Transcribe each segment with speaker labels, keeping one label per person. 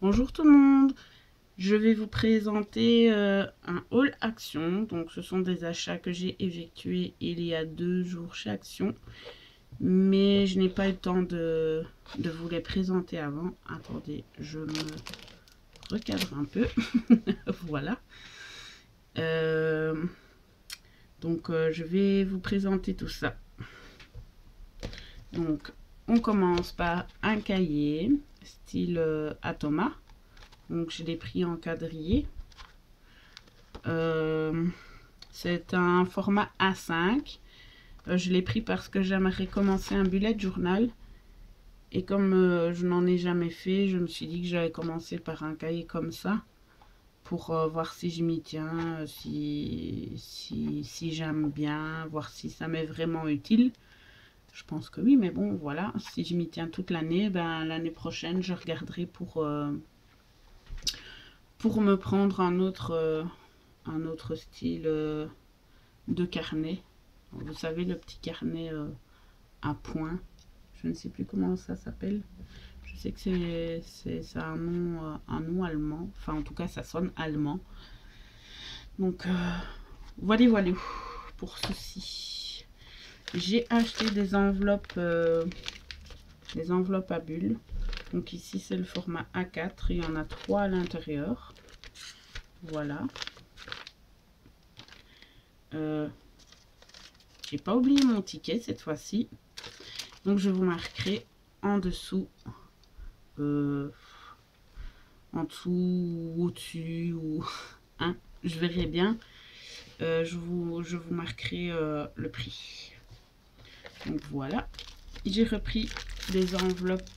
Speaker 1: Bonjour tout le monde, je vais vous présenter un haul Action. Donc ce sont des achats que j'ai effectués il y a 2 jours chez Action. Mais je n'ai pas eu le temps de vous les présenter avant. Attendez, je me recadre un peu. Voilà. Je vais vous présenter tout ça. Donc on commence par un cahier style Atoma. Donc je l'ai pris en quadrillé. C'est un format A5. Je l'ai pris parce que j'aimerais commencer un bullet journal. Et comme je n'en ai jamais fait, je me suis dit que j'allais commencer par un cahier comme ça. Pour voir si je m'y tiens, si j'aime bien, voir si ça m'est vraiment utile. Je pense que oui, mais bon, voilà. Si je m'y tiens toute l'année, ben, l'année prochaine, je regarderai pour me prendre un autre style de carnet. Vous savez, le petit carnet à points. Je ne sais plus comment ça s'appelle. Je sais que c'est un nom allemand. Enfin, en tout cas, ça sonne allemand. Donc, voilà pour ceci. J'ai acheté des enveloppes à bulles. Donc ici, c'est le format A4. Il y en a 3 à l'intérieur. Voilà. J'ai pas oublié mon ticket cette fois-ci. Donc je vous marquerai en dessous, en dessous ou au-dessus ou hein, je verrai bien. Je vous marquerai le prix. Donc voilà. J'ai repris des enveloppes,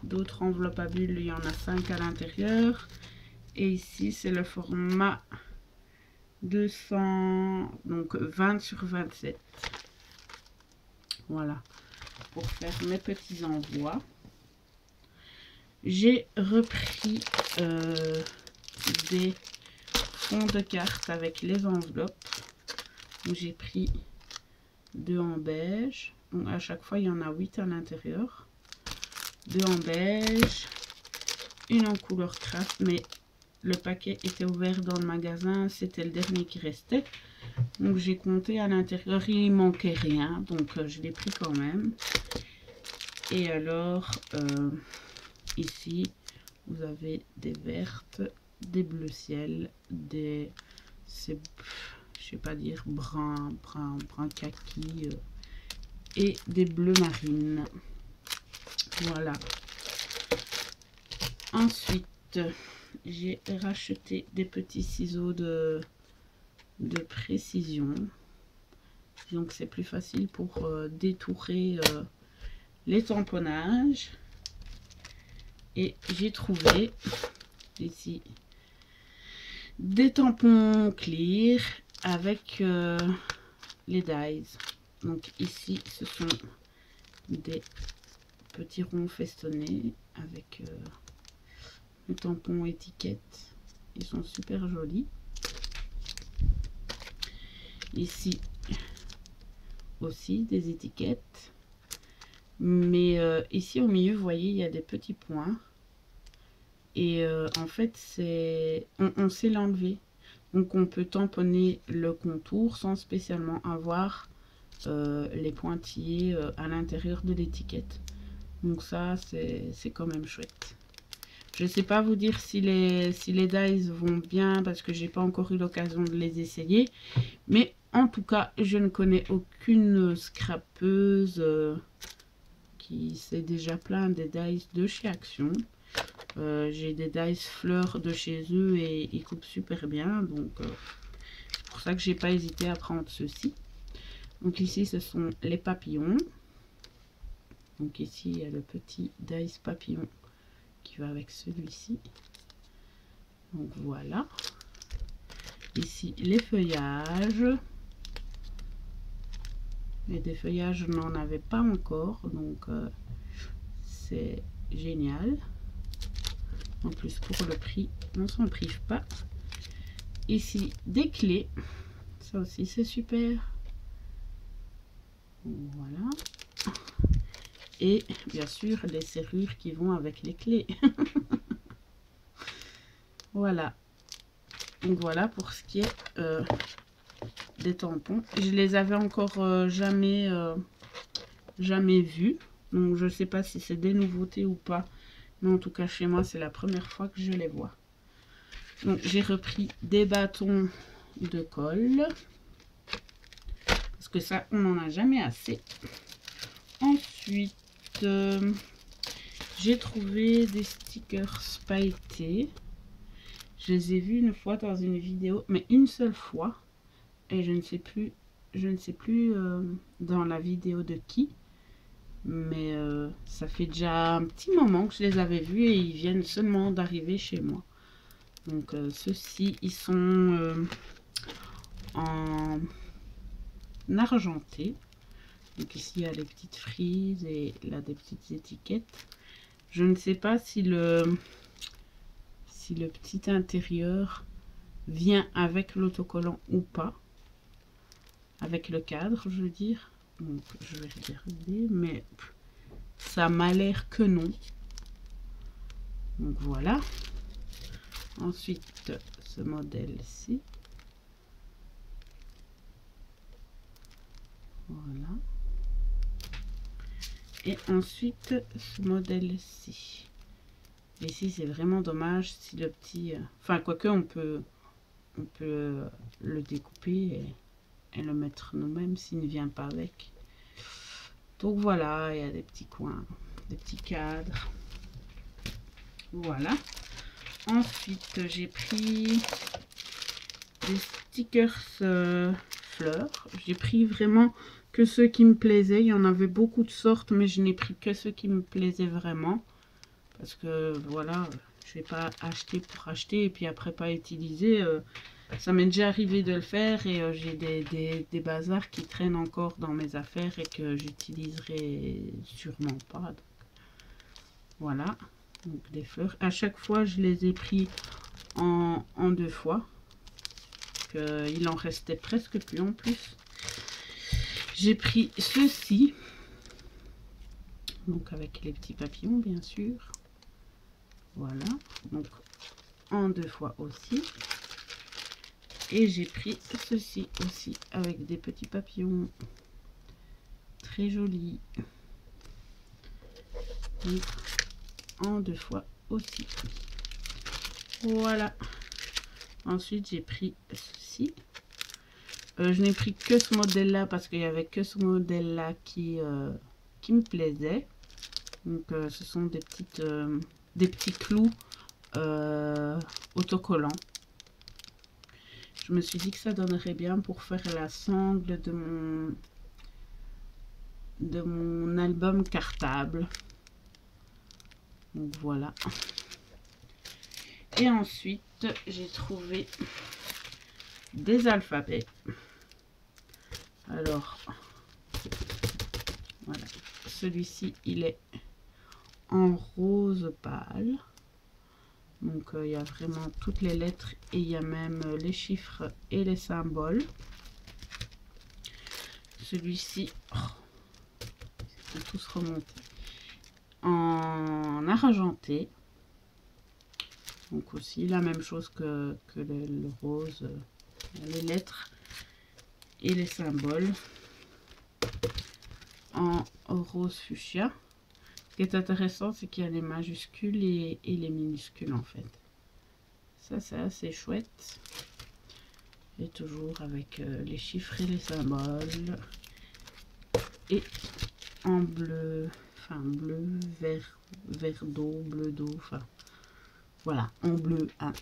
Speaker 1: d'autres enveloppes à bulles. Il y en a 5 à l'intérieur. Et ici c'est le format 200, donc 20 sur 27. Voilà, pour faire mes petits envois. J'ai repris des fonds de cartes avec les enveloppes. J'ai pris 2 en beige. Donc à chaque fois, il y en a 8 à l'intérieur. 2 en beige, une en couleur craft, mais le paquet était ouvert dans le magasin, c'était le dernier qui restait. Donc j'ai compté à l'intérieur, il manquait rien, donc je l'ai pris quand même. Et alors, ici, vous avez des vertes, des bleus ciel, des, je sais pas dire, brun kaki, et des bleus marines. Voilà. Ensuite, j'ai racheté des petits ciseaux de précision. Donc c'est plus facile pour détourer les tamponnages. Et j'ai trouvé ici des tampons clear avec les dies. Donc ici ce sont des petits ronds festonnés avec le tampon étiquette. Ils sont super jolis. Ici aussi des étiquettes. Mais ici au milieu, vous voyez, il y a des petits points. Et en fait, on sait l'enlever. Donc on peut tamponner le contour sans spécialement avoir les pointillés à l'intérieur de l'étiquette. Donc ça, c'est quand même chouette. Je ne sais pas vous dire si les dies vont bien parce que j'ai pas encore eu l'occasion de les essayer. Mais en tout cas, je ne connais aucune scrapeuse qui sait déjà plein des dies de chez Action. J'ai des dies fleurs de chez eux et ils coupent super bien. Donc c'est pour ça que j'ai pas hésité à prendre ceux-ci. Donc ici, ce sont les papillons. Donc ici, il y a le petit dice papillon qui va avec celui-ci. Donc voilà. Ici, les feuillages. Et des feuillages, je n'en avais pas encore. Donc, c'est génial. En plus, pour le prix, on ne s'en prive pas. Ici, des clés. Ça aussi, c'est super. Voilà. Et bien sûr, les serrures qui vont avec les clés. Voilà. Donc voilà pour ce qui est des tampons. Je les avais encore jamais vus. Donc je sais pas si c'est des nouveautés ou pas. Mais en tout cas chez moi c'est la première fois que je les vois. Donc j'ai repris des bâtons de colle. Parce que ça on n'en a jamais assez. Ensuite j'ai trouvé des stickers pailletés. Je les ai vus une fois dans une vidéo, mais une seule fois. Et je ne sais plus dans la vidéo de qui. Mais ça fait déjà un petit moment que je les avais vus et ils viennent seulement d'arriver chez moi. Donc ceux-ci, ils sont en argenté. Donc ici, il y a les petites frises et là des petites étiquettes. Je ne sais pas si le petit intérieur vient avec l'autocollant ou pas. Avec le cadre, je veux dire. Donc je vais regarder, mais ça m'a l'air que non. Donc voilà. Ensuite, ce modèle-ci. Voilà. Et ensuite, ce modèle-ci. Ici, c'est vraiment dommage si le petit... Enfin, quoique, on peut le découper et le mettre nous-mêmes s'il ne vient pas avec. Donc voilà, il y a des petits coins, des petits cadres. Voilà. Ensuite, j'ai pris des stickers fleurs. J'ai pris vraiment que ceux qui me plaisaient. Il y en avait beaucoup de sortes, mais je n'ai pris que ceux qui me plaisaient vraiment. Parce que voilà, je vais pas acheter pour acheter et puis après pas utiliser. Ça m'est déjà arrivé de le faire et j'ai des bazars qui traînent encore dans mes affaires et que j'utiliserai sûrement pas. Donc, voilà, donc des fleurs. À chaque fois, je les ai pris en 2 fois. Il en restait presque plus en plus. J'ai pris ceci. Donc avec les petits papillons, bien sûr. Voilà, donc en 2 fois aussi. Et j'ai pris ceci aussi avec des petits papillons très jolis. Donc, en 2 fois aussi. Voilà. Ensuite, j'ai pris ceci. Je n'ai pris que ce modèle-là parce qu'il n'y avait que ce modèle-là qui me plaisait. Donc, ce sont des petits clous autocollants. Je me suis dit que ça donnerait bien pour faire la sangle de mon album cartable. Donc voilà. Et ensuite, j'ai trouvé des alphabets. Alors, voilà. Celui-ci, il est en rose pâle. Donc, il y a vraiment toutes les lettres et il y a même les chiffres et les symboles. Celui-ci, c'est tous remonté. En argenté. Donc aussi la même chose que le rose, les lettres et les symboles. En rose fuchsia. Ce qui est intéressant, c'est qu'il y a les majuscules et les minuscules en fait. Ça, c'est assez chouette. Et toujours avec les chiffres et les symboles. Et en bleu, enfin bleu, vert d'eau, bleu d'eau, enfin voilà, en bleu, hein.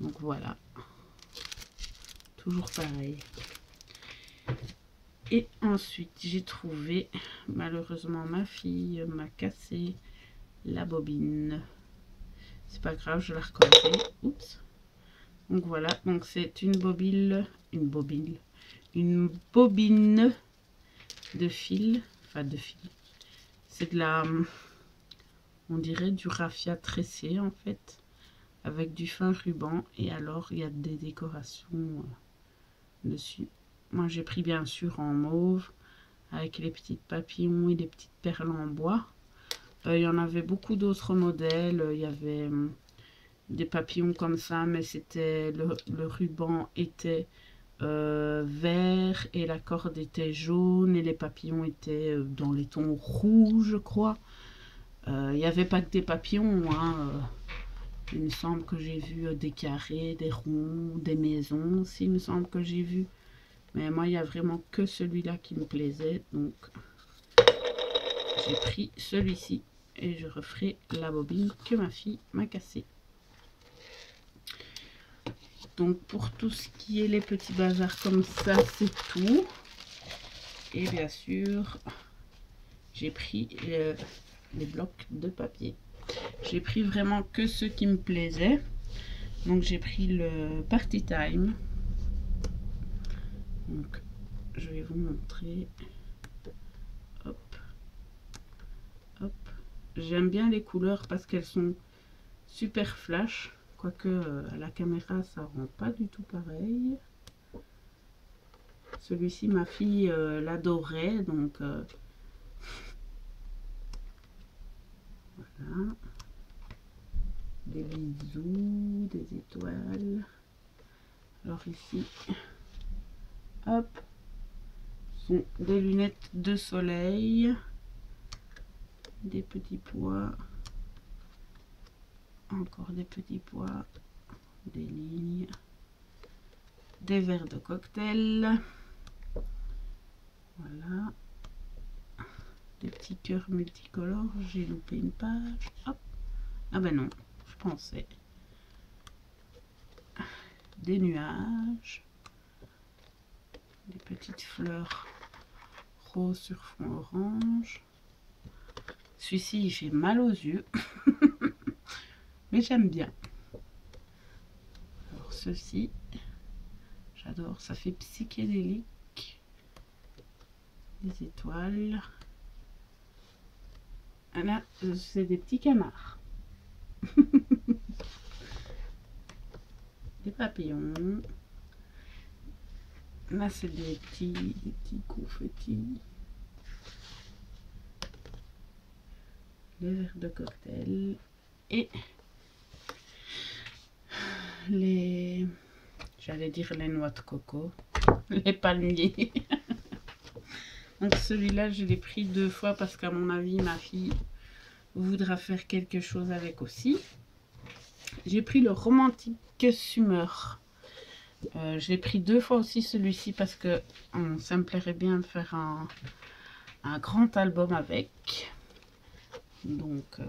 Speaker 1: Donc voilà, toujours pareil. Et ensuite, j'ai trouvé, malheureusement, ma fille m'a cassé la bobine. C'est pas grave, je la recollerai. Oups. Donc voilà, donc c'est une bobine de fil, enfin de fil. C'est de la, on dirait du raffia tressé en fait, avec du fin ruban et alors il y a des décorations dessus. Moi j'ai pris bien sûr en mauve avec les petits papillons et les petites perles en bois. Il y en avait beaucoup d'autres modèles. Il y avait des papillons comme ça, mais c'était le ruban était vert et la corde était jaune et les papillons étaient dans les tons rouges, je crois. Il n'y avait pas que des papillons, hein. Il me semble que j'ai vu des carrés, des ronds, des maisons aussi, il me semble que j'ai vu. Mais moi, il n'y a vraiment que celui-là qui me plaisait. Donc, j'ai pris celui-ci et je referai la bobine que ma fille m'a cassée. Donc, pour tout ce qui est les petits bazars comme ça, c'est tout. Et bien sûr, j'ai pris les blocs de papier. J'ai pris vraiment que ceux qui me plaisaient. Donc, j'ai pris le Party Time. Donc, je vais vous montrer. Hop. Hop. J'aime bien les couleurs parce qu'elles sont super flash. Quoique à la caméra, ça rend pas du tout pareil. Celui-ci, ma fille l'adorait. Donc, voilà. Des bisous, des étoiles. Alors ici, hop, sont des lunettes de soleil, des petits pois, encore des petits pois, des lignes, des verres de cocktail, voilà, des petits cœurs multicolores. J'ai loupé une page, hop, ah ben non, je pensais. Des nuages, des petites fleurs roses sur fond orange. Celui-ci, il fait mal aux yeux, mais j'aime bien. Alors ceci, j'adore, ça fait psychédélique. Des étoiles. Ah là, c'est des petits canards. Des papillons. Là, c'est des petits confettis. Les verres de cocktail. Et les... J'allais dire les noix de coco. Les palmiers. Donc celui-là, je l'ai pris 2 fois parce qu'à mon avis, ma fille voudra faire quelque chose avec aussi. J'ai pris le Romantic Summer. Je l'ai pris 2 fois aussi celui-ci parce que ça me plairait bien de faire un grand album avec. Donc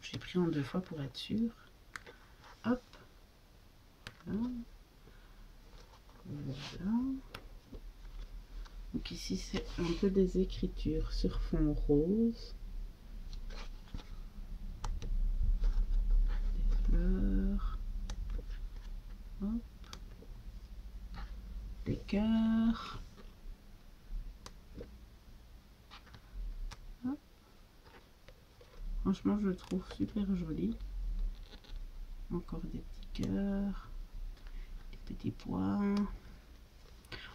Speaker 1: j'ai pris en 2 fois pour être sûr. Hop. Voilà. Voilà. Donc ici c'est un peu des écritures sur fond rose. Des fleurs. Hop. Des cœurs. Hop. Franchement, je le trouve super joli. Encore des petits cœurs. Des petits pois.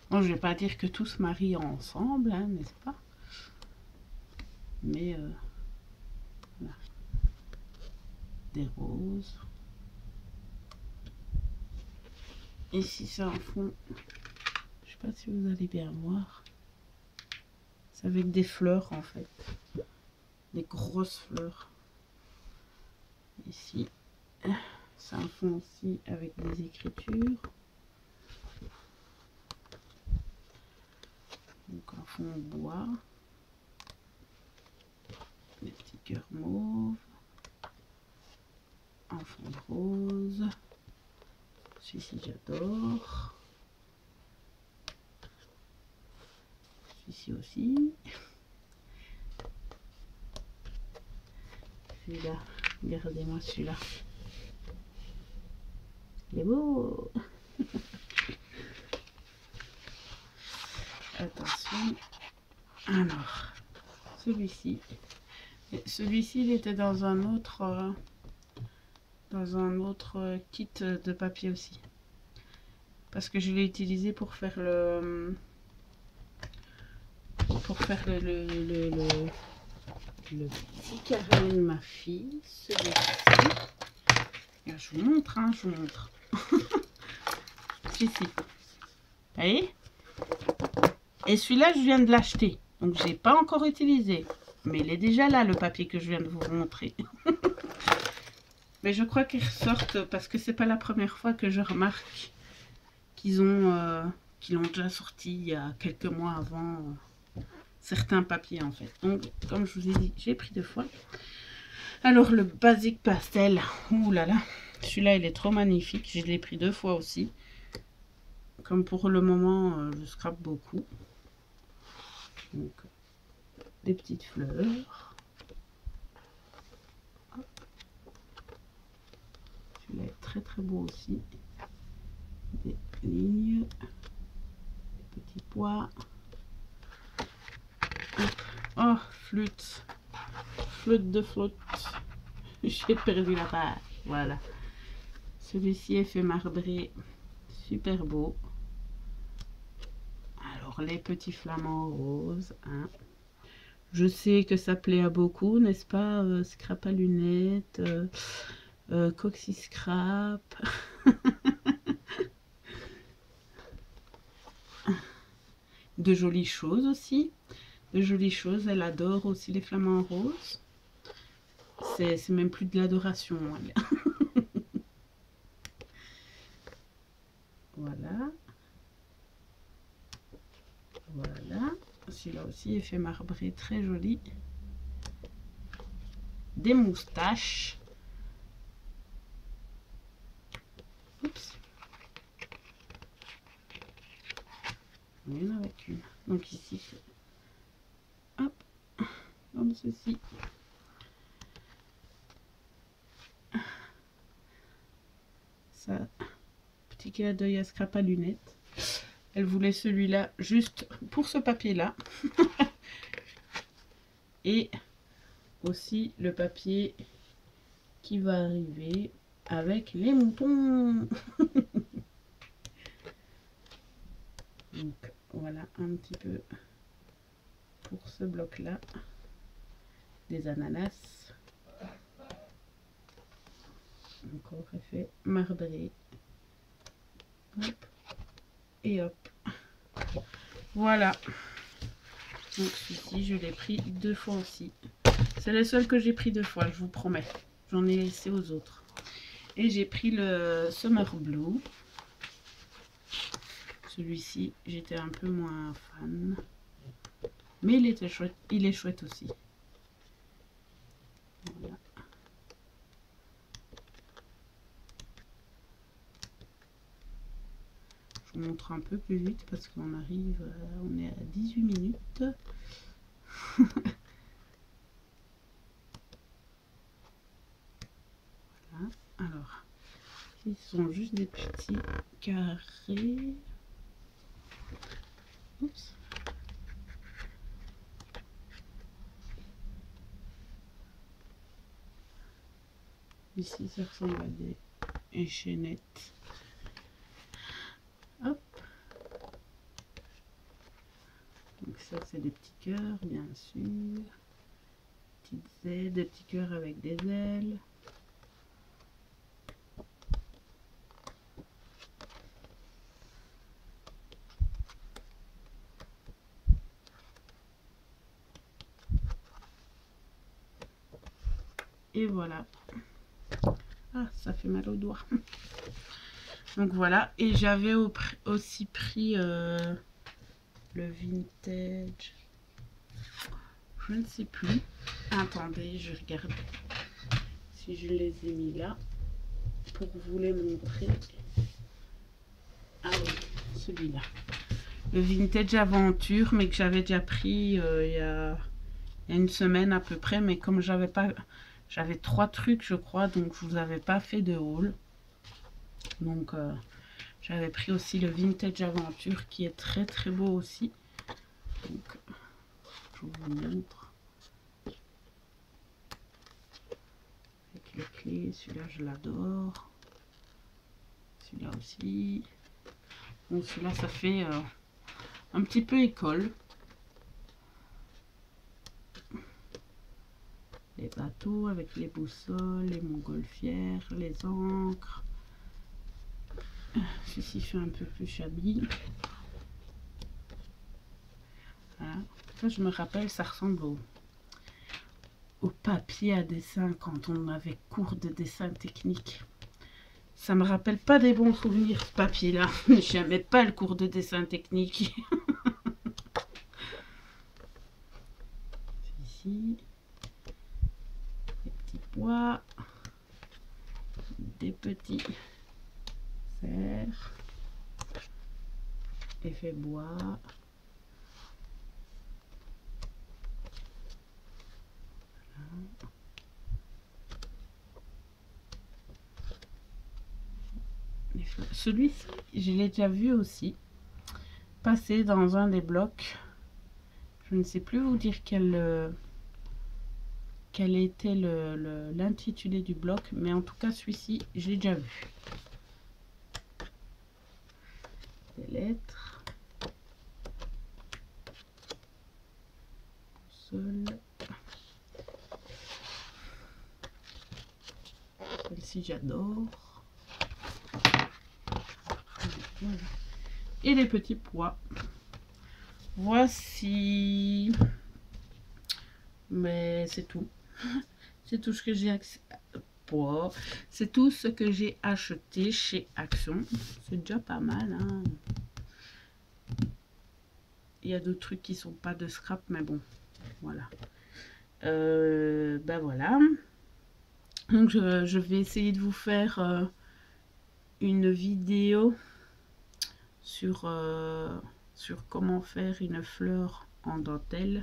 Speaker 1: Bon, je vais pas dire que tout se marie ensemble, hein, n'est-ce pas? Mais voilà. Des roses. Ici, c'est un fond. Je sais pas si vous allez bien voir. C'est avec des fleurs en fait. Des grosses fleurs. Ici, c'est un fond aussi avec des écritures. Donc un fond bois. Des petits cœurs mauves. Un fond rose. Celui-ci j'adore. Celui-ci aussi. Celui-là, regardez-moi celui-là. Il est beau. Attention. Alors, celui-ci. Celui-ci, il était dans un autre kit de papier aussi. Parce que je l'ai utilisé pour faire le petit carnet de ma fille. Celui-ci. Je vous montre, hein, je vous montre. Ici. Vous voyez? Et celui-là, je viens de l'acheter. Donc, je n'ai pas encore utilisé. Mais il est déjà là, le papier que je viens de vous montrer. Mais je crois qu'ils ressortent parce que c'est pas la première fois que je remarque qu'ils l'ont déjà sorti il y a quelques mois avant certains papiers en fait. Donc, comme je vous ai dit, j'ai pris 2 fois. Alors, le Basic Pastel, ouh là là, celui-là, il est trop magnifique. Je l'ai pris 2 fois aussi. Comme pour le moment, je scrape beaucoup. Donc, des petites fleurs. Celui-là est très très beau aussi. Des lignes, des petits pois. Hop. Oh, flûte. Flûte de flotte. J'ai perdu la page. Voilà. Celui-ci est fait marbré. Super beau. Alors, les petits flamants roses. Hein. Je sais que ça plaît à beaucoup, n'est-ce pas? Scrap à lunettes. Coxy Scrap. De jolies choses aussi. De jolies choses. Elle adore aussi les flamants roses. C'est même plus de l'adoration. Voilà. Voilà. Celui-là aussi est fait marbré, très joli. Des moustaches. Oups. Il y en avait qu'une. Donc ici, hop, comme ceci. Ça, petit clin d'œil à scrap à lunettes. Elle voulait celui-là juste pour ce papier-là. Et aussi le papier qui va arriver avec les moutons. Donc voilà un petit peu pour ce bloc-là. Des ananas. Encore effet marbré. Hop. Et hop. Voilà. Donc celui-ci, je l'ai pris 2 fois aussi. C'est le seul que j'ai pris 2 fois, je vous promets. J'en ai laissé aux autres. Et j'ai pris le Summer Blue. Celui-ci, j'étais un peu moins fan. Mais il était chouette. Il est chouette aussi. Voilà. Je vous montre un peu plus vite parce qu'on arrive, on est à 18 minutes. Voilà. Alors, ils sont juste des petits carrés. Oups. Ici, ça ressemble à des échenettes. Hop. Donc ça, c'est des petits cœurs, bien sûr. Petites ailes, des petits cœurs avec des ailes. Et voilà. Ah, ça fait mal aux doigts. Donc voilà. Et j'avais aussi pris le vintage. Je ne sais plus. Attendez, je regarde si je les ai mis là pour vous les montrer. Ah oui, celui-là. Le vintage aventure, mais que j'avais déjà pris il y a 1 semaine à peu près. Mais comme j'avais pas... J'avais 3 trucs, je crois, donc je vous avais pas fait de haul. Donc, j'avais pris aussi le Vintage Aventure qui est très très beau aussi. Donc, je vous montre. Avec les clés, celui-là je l'adore. Celui-là aussi. Bon, celui-là ça fait un petit peu école. les bateaux avec les boussoles, les montgolfières, les ancres. Ceci fait un peu plus shabby. Voilà. Ça, je me rappelle, ça ressemble au papier à dessin quand on avait cours de dessin technique. Ça me rappelle pas des bons souvenirs, ce papier-là. J'aimais pas le cours de dessin technique. Ici, des petits pois, des petits cerfs, effet bois. Celui-ci, je l'ai déjà vu aussi passer dans un des blocs. Je ne sais plus vous dire quel était l'intitulé du bloc, mais en tout cas celui-ci, j'ai déjà vu. Des lettres. Boussole. Celle-ci, j'adore. Voilà. Et les petits pois. Voici. Mais c'est tout. C'est tout ce que j'ai c'est tout ce que j'ai acheté chez Action. C'est déjà pas mal, hein. Il y a d'autres trucs qui sont pas de scrap, mais bon, voilà. Ben voilà. Donc je vais essayer de vous faire une vidéo sur comment faire une fleur en dentelle.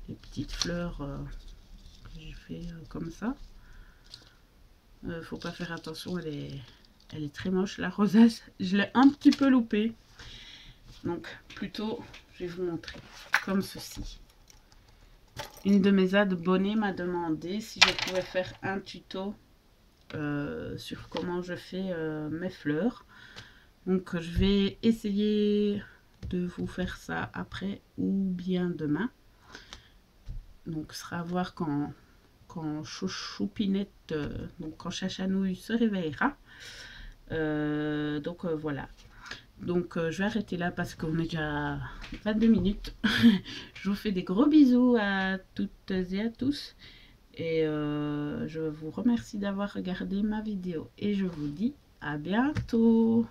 Speaker 1: Les petites fleurs que j'ai fait comme ça. Faut pas faire attention, elle est très moche, la rosace. Je l'ai un petit peu loupée. Donc plutôt, je vais vous montrer comme ceci. Une de mes abonnées m'a demandé si je pouvais faire un tuto sur comment je fais mes fleurs. Donc je vais essayer de vous faire ça après ou bien demain. Donc ce sera à voir quand Chouchoupinette, donc quand Chachanouille se réveillera. Donc voilà. Donc je vais arrêter là parce qu'on est déjà 22 minutes. Je vous fais des gros bisous à toutes et à tous. Et je vous remercie d'avoir regardé ma vidéo. Et je vous dis à bientôt.